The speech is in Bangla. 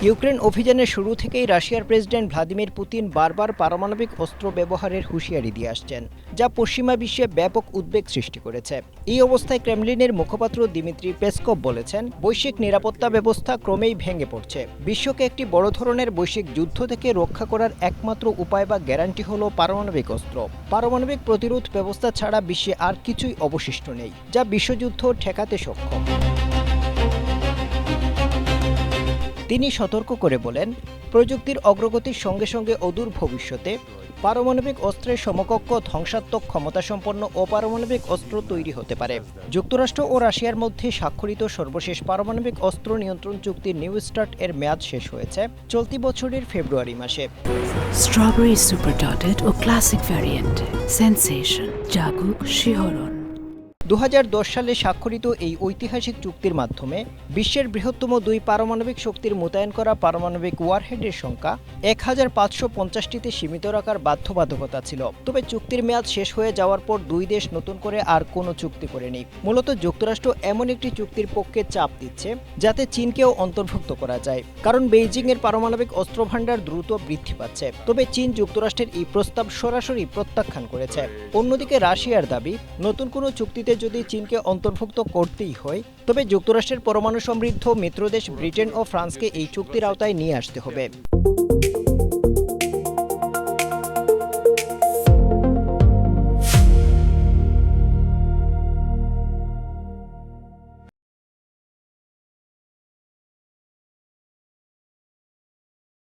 ইউক্রেন অভিযানের শুরু থেকেই রাশিয়ার প্রেসিডেন্ট ভ্লাদিমির পুতিন বারবার পারমাণবিক অস্ত্র ব্যবহারের হুঁশিয়ারি দিয়ে আসছেন, যা পশ্চিমা বিশ্বে ব্যাপক উদ্বেগ সৃষ্টি করেছে। এই অবস্থায় ক্রেমলিনের মুখপাত্র দিমিত্রি পেসকভ বলেছেন, বৈশ্বিক নিরাপত্তা ব্যবস্থা ক্রমেই ভেঙে পড়ছে। বিশ্বকে একটি বড় ধরনের বৈশ্বিক যুদ্ধ থেকে রক্ষা করার একমাত্র উপায় বা গ্যারান্টি হল পারমাণবিক অস্ত্র। পারমাণবিক প্রতিরোধ ব্যবস্থা ছাড়া বিশ্বে আর কিছুই অবশিষ্ট নেই, যা বিশ্বযুদ্ধ ঠেকাতে সক্ষম। তিনি সতর্ক করে বলেন, প্রযুক্তির অগ্রগতির সঙ্গে সঙ্গে অদূর ভবিষ্যতে পারমাণবিক অস্ত্রের সমকক্ষ ধ্বংসাত্মক ক্ষমতাসম্পন্ন অপারমাণবিক অস্ত্র তৈরি হতে পারে। যুক্তরাষ্ট্র ও রাশিয়ার মধ্যে স্বাক্ষরিত সর্বশেষ পারমাণবিক অস্ত্র নিয়ন্ত্রণ চুক্তির নিউ স্টার্ট এর মেয়াদ শেষ হয়েছে চলতি বছরের ফেব্রুয়ারি মাসে। স্ট্রবেরি সুপার ডটেড ও ক্লাসিক ভ্যারিয়েন্ট সেন্সেশন জাগুক শিহরণ। 2010 সালে স্বাক্ষরিত এই ঐতিহাসিক চুক্তির মাধ্যমে বিশ্বের বৃহত্তম দুই পারমাণবিক শক্তির মোতায়েন করা পারমাণবিক ওয়ারহেডের সংখ্যা 1550টিতে সীমিত রাখার বাধ্যবাধকতা ছিল। তবে চুক্তির মেয়াদ শেষ হয়ে যাওয়ার পর দুই দেশ নতুন করে আর কোনো চুক্তি করেনি। মূলত যুক্তরাষ্ট্র এমন একটি চুক্তির পক্ষে চাপ দিচ্ছে যাতে চীনকেও অন্তর্ভুক্ত করা যায়, কারণ বেইজিং এর পারমাণবিক অস্ত্রভান্ডার দ্রুত বৃদ্ধি পাচ্ছে। তবে চীন যুক্তরাষ্ট্রের এই প্রস্তাব সরাসরি প্রত্যাখ্যান করেছে। অন্যদিকে রাশিয়ার দাবি, নতুন কোনো চুক্তিতে যদি চীনকে অন্তর্ভুক্ত করতেই হয়, তবে যুক্তরাষ্ট্রের পরমাণু সমৃদ্ধ মিত্রদেশ ব্রিটেন ও ফ্রান্সকে এই চুক্তির আওতায় নিয়ে আসতে হবে।